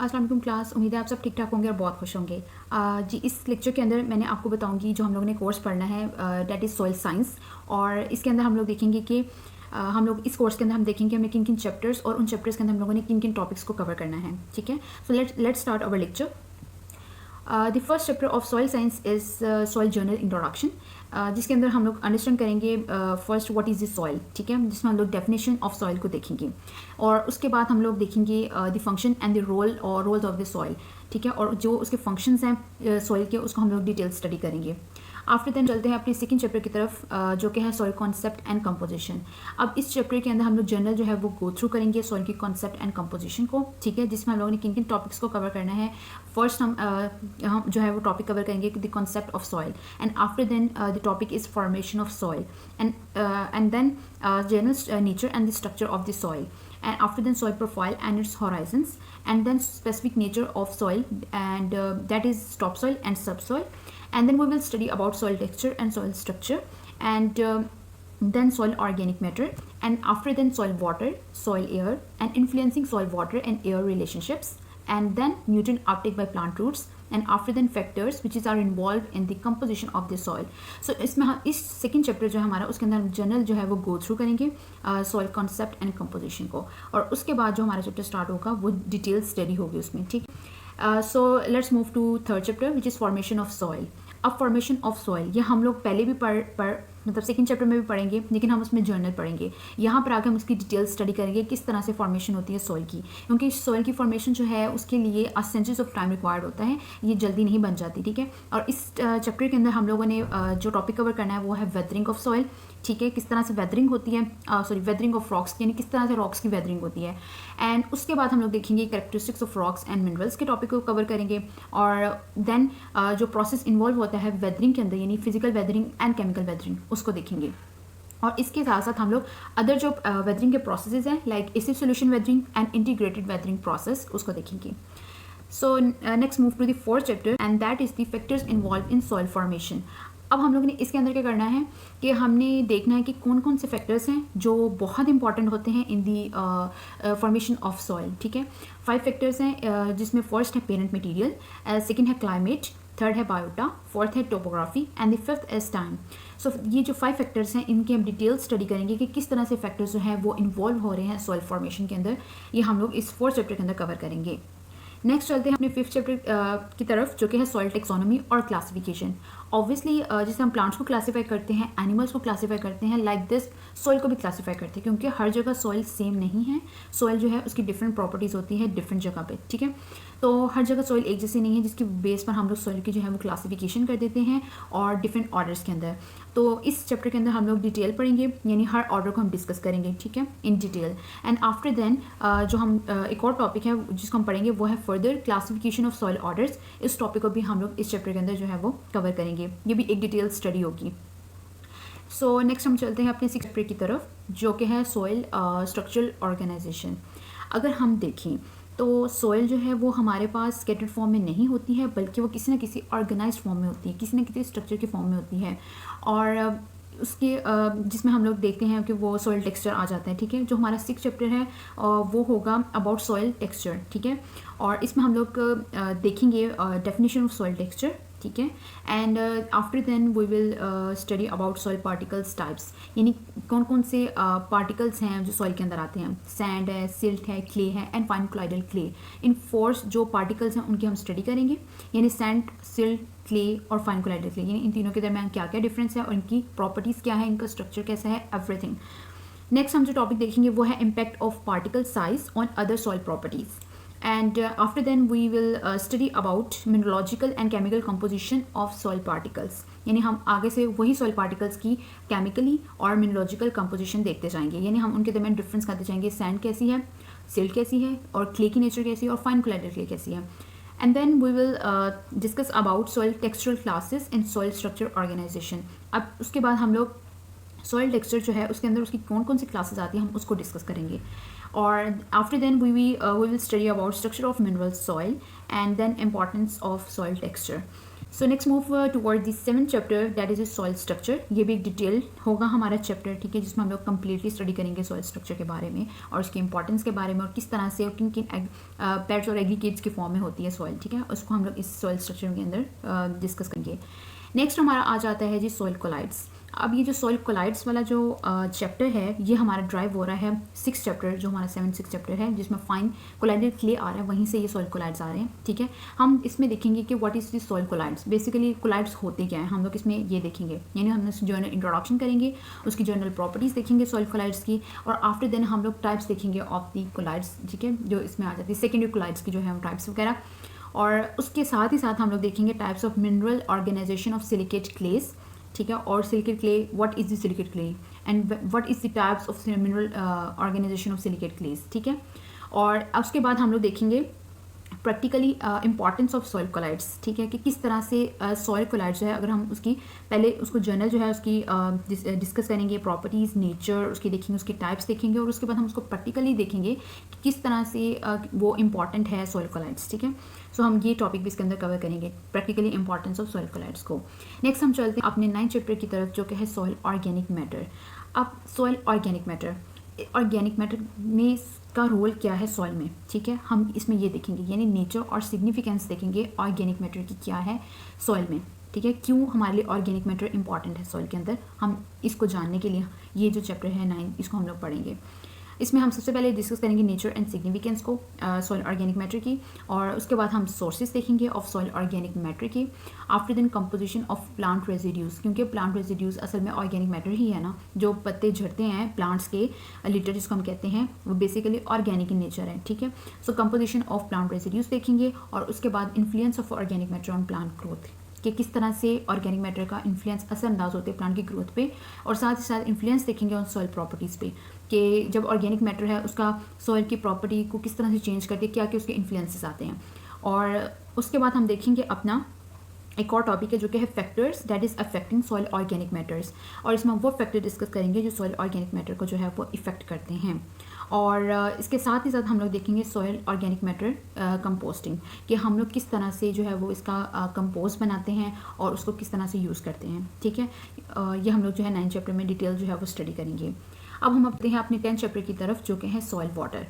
अस्सलाम वालेकुम क्लास। उम्मीद है आप सब ठीक ठाक होंगे और बहुत खुश होंगे। जी, इस लेक्चर के अंदर मैंने आपको बताऊंगी जो हम लोगों ने कोर्स पढ़ना है, डैट इज़ सॉइल साइंस। और इसके अंदर हम लोग देखेंगे कि हम लोग इस कोर्स के अंदर हम देखेंगे हमें किन किन चैप्टर्स और उन चैप्टर्स के अंदर हम लोगों ने किन किन टॉपिक्स को कवर करना है। ठीक है, so let's start our lecture. The first chapter of soil science is soil journal introduction, जिसके अंदर हम लोग अंडरस्टैंड करेंगे first what is the soil. ठीक है, जिसमें हम लोग डेफिनेशन ऑफ सॉइल को देखेंगे और उसके बाद हम लोग देखेंगे the function and the role और रोल्स ऑफ द सॉइल। ठीक है, और जो उसके फंक्शंस हैं सॉइल के उसको हम लोग डिटेल स्टडी करेंगे। आफ्टर देन चलते हैं अपने सेकंड चैप्टर की तरफ, जो कि है सॉइल कॉन्सेप्ट एंड कंपोजिशन। अब इस चैप्टर के अंदर हम लोग जनरल जो है वो गो थ्रू करेंगे सॉइल की कॉन्सेप्ट एंड कंपोजिशन को। ठीक है, जिसमें हम लोगों ने किन किन टॉपिक्स को कवर करना है। फर्स्ट हम जो है वो टॉपिक कवर करेंगे the concept of soil, and after then the topic is formation of soil, and then general nature and the structure of the soil, and after then soil profile and its horizons, and then specific nature of soil, and that is topsoil and subsoil, and then we will study about soil texture and soil structure, and then soil organic matter, and after then soil water, soil air, and influencing soil water and air relationships, and then nutrient uptake by plant roots, and after then factors which are involved in the composition of the soil. So इसमें हम इस second chapter जो है हमारा उसके अंदर general जो है वो गो थ्रू करेंगे सॉइल कॉन्सेप्ट एंड कंपोजिशन को, और उसके बाद जो हमारा चैप्टर स्टार्ट होगा वो डिटेल स्टडी होगी उसमें। ठीक, so let's move to third chapter which is formation of soil. अब फॉर्मेशन ऑफ सॉइल ये हम लोग पहले भी मतलब सेकंड चैप्टर में भी पढ़ेंगे, लेकिन हम उसमें जर्नल पढ़ेंगे। यहाँ पर आकर हम उसकी डिटेल स्टडी करेंगे किस तरह से फॉर्मेशन होती है सॉइल की, क्योंकि सॉइल की फॉर्मेशन जो है उसके लिए सेंचुरीज ऑफ टाइम रिक्वायर्ड होता है, ये जल्दी नहीं बन जाती। ठीक है, और इस चैप्टर के अंदर हम लोगों ने जो टॉपिक कवर करना है वो है वेदरिंग ऑफ सॉइल। ठीक है, किस तरह से वेदरिंग होती है, वेदरिंग ऑफ रॉक्स, यानी किस तरह से रॉक्स की वेदरिंग होती है। एंड उसके बाद हम लोग देखेंगे characteristics of rocks and minerals के टॉपिक को कवर करेंगे, और देन जो प्रोसेस इन्वॉल्व होता है वेदरिंग के अंदर, यानी physical weathering and chemical weathering, उसको देखेंगे। और इसके साथ साथ हम लोग अदर जो वेदरिंग के प्रोसेसेस हैं like acid solution weathering and integrated weathering process, उसको देखेंगे। So next move to the fourth chapter, and that is the factors involve in soil formation. अब हम लोगों ने इसके अंदर क्या करना है कि हमने देखना है कि कौन कौन से फैक्टर्स हैं जो बहुत इंपॉर्टेंट होते हैं in the formation of soil. ठीक है, 5 फैक्टर्स हैं, जिसमें फर्स्ट है पेरेंट मटेरियल, सेकंड है क्लाइमेट, थर्ड है बायोटा, फोर्थ है topography, and the fifth is time. So ये जो 5 फैक्टर्स हैं इनकी हम डिटेल स्टडी करेंगे कि किस तरह से फैक्टर्स जो हैं वो इन्वॉल्व हो रहे हैं सॉइल फॉर्मेशन के अंदर। ये हम लोग इस 4th चैप्टर के अंदर कवर करेंगे। नेक्स्ट चलते हैं अपने 5th चैप्टर की तरफ, जो कि है सॉइल टेक्सोनॉमी और क्लासिफिकेशन। ऑब्वियसली जैसे हम प्लांट्स को क्लासीफाई करते हैं, एनिमल्स को क्लासीफाई करते हैं, लाइक दिस सॉइल को भी क्लासीफाई करते हैं, क्योंकि हर जगह सॉइल सेम नहीं है। सॉइल जो है उसकी डिफरेंट प्रॉपर्टीज़ होती है डिफरेंट जगह पे। ठीक है, तो हर जगह सॉइल एक जैसी नहीं है, जिसकी बेस पर हम लोग सॉइल की जो है वो क्लासिफिकेशन कर देते हैं और डिफरेंट ऑर्डर्स के अंदर। तो इस चैप्टर के अंदर हम लोग डिटेल पढ़ेंगे, यानी हर ऑर्डर को हम डिस्कस करेंगे। ठीक है, in detail. And after then जो हम एक और टॉपिक है जिसको हम पढ़ेंगे वो है further classification of soil orders. इस टॉपिक को भी हम लोग इस चैप्टर के अंदर जो है वो कवर करेंगे, ये भी एक डिटेल स्टडी होगी। सो नेक्स्ट हम चलते हैं अपने 6th चैप्टर की तरफ, जो कि है सॉइल स्ट्रक्चरल ऑर्गेनाइजेशन। अगर हम देखें तो सॉइल जो है वो हमारे पास स्कैटर्ड फॉर्म में नहीं होती है, बल्कि वो किसी न किसी ऑर्गेनाइज्ड फॉर्म में होती है, किसी न किसी स्ट्रक्चर की फॉर्म में होती है। और उसके जिसमें हम लोग देखते हैं कि वो सॉइल टेक्सचर आ जाता है। ठीक है, जो हमारा 6th चैप्टर है वो होगा अबाउट सॉइल टेक्सचर। ठीक है, और इसमें हम लोग देखेंगे डेफिनेशन ऑफ सॉइल टेक्सचर। ठीक है, and after then we will study about soil particles types, यानी कौन कौन से पार्टिकल्स हैं जो सॉइल के अंदर आते हैं। सैंड है, सिल्ट है, क्ले है, एंड फाइन क्लाइडल क्ले। इन 4 जो पार्टिकल्स हैं उनकी हम स्टडी करेंगे, यानी सैंड, सिल्ट, क्ले और फाइन क्लाइडल क्ले, यानी इन तीनों के दरमियान क्या क्या डिफरेंस है और इनकी प्रॉपर्टीज़ क्या है, इनका स्ट्रक्चर कैसा है, एवरीथिंग। नेक्स्ट हम जो टॉपिक देखेंगे वो है impact of particle size on other soil properties. And after then we will study about mineralogical and chemical composition of soil particles, यानी हम आगे से वही soil particles की chemically और mineralogical composition देखते जाएंगे, यानी हम उनके दरमियान डिफरेंस करते जाएंगे। सैंड कैसी है, सिल्ट कैसी है, और क्ले की नेचर कैसी है, और फाइन क्लाइडल क्ले कैसी है। And then we will discuss about soil textural classes in soil structure organization. अब उसके बाद हम लोग सॉइल टेक्सचर जो है उसके अंदर उसकी कौन कौन सी क्लासेस आती हैं हम उसको डिस्कस करेंगे। और after then we will study about structure of mineral soil, and then importance of soil texture. So next move toward the 7th chapter, that is soil structure. ये भी एक डिटेल होगा हमारा चैप्टर, ठीक है, जिसमें हम लोग कम्प्लीटली स्टडी करेंगे सॉइल स्ट्रक्चर के बारे में और उसकी इंपॉर्टेंस के बारे में और किस तरह से किन किन पेट्स और एग्रीगेट्स के फॉर्म में होती है सॉइल, ठीक है, उसको हम लोग इस सॉइल स्ट्रक्चर के अंदर डिस्कस करेंगे। नेक्स्ट हमारा आ जाता है जी सॉइल कोलाइड्स। अब ये जो सॉइल कोलाइड्स वाला जो चैप्टर है ये हमारा ड्राइव हो रहा है 6 चैप्टर, जो हमारा 7-6 चैप्टर है, जिसमें फाइन कोलाइडल क्ले आ रहा है, वहीं से ये सॉइल कोलाइड्स आ रहे हैं, ठीक है। हम इसमें देखेंगे कि what is the soil colloids, basically colloids होते क्या हैं, हम लोग इसमें ये देखेंगे, यानी हम जनरल इंट्रोडक्शन करेंगे, उसकी जनरल प्रॉपर्टीज़ देखेंगे सॉइल कोलाइड्स की, और आफ्टर देन हम लोग टाइप्स देखेंगे ऑफ दी कोलाइड्स, ठीक है, जो इसमें आ जाती है सेकेंडरी कोलाइड्स की जो है टाइप्स वगैरह। और उसके साथ ही साथ हम लोग देखेंगे types of mineral organisation of silicate clays, ठीक है, और silicate clay, what is the silicate clay and what is the types of mineral organisation of silicate clays, ठीक है। और उसके बाद हम लोग देखेंगे practically importance of soil colloids, ठीक है, कि किस तरह से सॉइल कोलाइड्स जो है, अगर हम उसकी पहले उसको जर्नल जो है उसकी डिस्कस करेंगे, प्रॉपर्टीज़, नेचर उसकी देखेंगे, उसकी टाइप्स देखेंगे, और उसके बाद हम उसको प्रैक्टिकली देखेंगे कि किस तरह से वो इंपॉर्टेंट है सॉइल कोलाइड्स, ठीक है। सो हम ये टॉपिक भी इसके अंदर कवर करेंगे, practically importance of soil colloids को। नेक्स्ट हम चलते हैं अपने 9th चैप्टर की तरफ, जो कि है सॉइल ऑर्गेनिक मैटर। अब सॉइल ऑर्गेनिक मैटर में का रोल क्या है सॉइल में, ठीक है, हम इसमें ये देखेंगे, यानी नेचर और सिग्निफिकेंस देखेंगे ऑर्गेनिक मैटर की क्या है सॉइल में, ठीक है, क्यों हमारे लिए ऑर्गेनिक मैटर इंपॉर्टेंट है सॉइल के अंदर। हम इसको जानने के लिए ये जो चैप्टर है 9 इसको हम लोग पढ़ेंगे। इसमें हम सबसे पहले डिस्कस करेंगे नेचर एंड सिग्निफिकेंस को सॉइल ऑर्गेनिक मैटर की, और उसके बाद हम सोर्सेज देखेंगे ऑफ सॉइल ऑर्गेनिक मैटर की। After then composition of plant residues, क्योंकि प्लांट रेजिड्यूज असल में ऑर्गेनिक मैटर ही है ना, जो पत्ते झड़ते हैं प्लांट्स के, लिटर जिसको हम कहते हैं, वो बेसिकली ऑर्गेनिक इन नेचर है, ठीक है। सो कंपोजिशन ऑफ प्लांट रेजिड्यूज देखेंगे, और उसके बाद influence of organic matter on plant growth, कि किस तरह से ऑर्गेनिक मैटर का इन्फ्लुएंस असरअंदाज होते हैं प्लांट की ग्रोथ पे, और साथ ही साथ इन्फ्लुएंस देखेंगे ऑन सॉइल प्रॉपर्टीज़ पे, कि जब ऑर्गेनिक मैटर है उसका सॉइल की प्रॉपर्टी को किस तरह से चेंज करती है, क्या क्या उसके इन्फ्लुएंसेस आते हैं। और उसके बाद हम देखेंगे अपना एक और टॉपिक है जो कि है factors that is affecting soil organic matters, और इसमें वो फैक्टर डिस्कस करेंगे जो सॉइल ऑर्गेनिक मैटर को जो है वो इफेक्ट करते हैं। और इसके साथ ही साथ हम लोग देखेंगे सॉइल ऑर्गेनिक मैटर कंपोस्टिंग, कि हम लोग किस तरह से जो है वो इसका कंपोस्ट बनाते हैं और उसको किस तरह से यूज़ करते हैं, ठीक है। ये हम लोग जो है 9 चैप्टर में डिटेल जो है वो स्टडी करेंगे। अब हम आते हैं अपने 10th चैप्टर की तरफ, जो कि है सॉइल वाटर।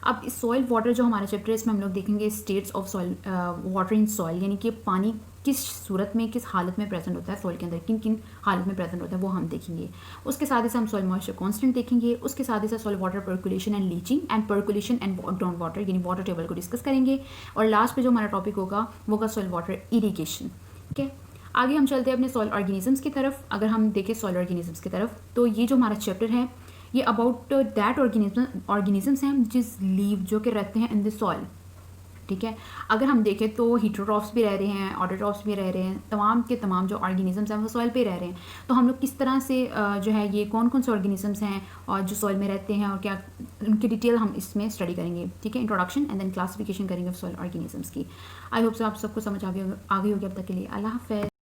अब इस सॉइल वाटर जो हमारा चैप्टर है, इसमें हम लोग देखेंगे states of soil water in soil, यानी कि पानी किस सूरत में, किस हालत में प्रेजेंट होता है सॉइल के अंदर, किन किन हालत में प्रेजेंट होता है वो हम देखेंगे। उसके साथ ही साथ हम सॉइल मॉइस्चर कांस्टेंट देखेंगे, उसके साथ ही साथ soil water percolation and leaching and percolation and ground water, यानी वाटर टेबल को डिस्कस करेंगे। और लास्ट पे जो हमारा टॉपिक होगा वो होगा सॉइल वाटर इरीगेशन, ठीक है। आगे हम चलते हैं अपने सॉइल ऑर्गेनिजम्स की तरफ। अगर हम देखें सॉइल ऑर्गेनिजम्स की तरफ, तो ये जो हमारा चैप्टर है ये अबाउट दैट ऑर्गेनिजम्स हैं जिस लीव जो कि रहते हैं इन द सॉइल, ठीक है। अगर हम देखें तो हीटरोट्रॉफ्स भी रह रहे हैं, ऑटोट्रॉफ्स भी रह रहे हैं, तमाम के तमाम जो ऑर्गेनिजम्स हैं वो सॉइल पे रह रहे हैं। तो हम लोग किस तरह से जो है ये कौन कौन से ऑर्गेनिजम्स हैं और जो सॉइल में रहते हैं और क्या उनकी डिटेल हम इसमें स्टडी करेंगे, ठीक है। इंट्रोडक्शन एंड देन क्लासिफिकेशन करेंगे सॉइल ऑर्गेनिजम्स की। आई होप सो आप सबको समझ आ गई होगी अब तक के लिए। अल्लाह हाफ़िज़।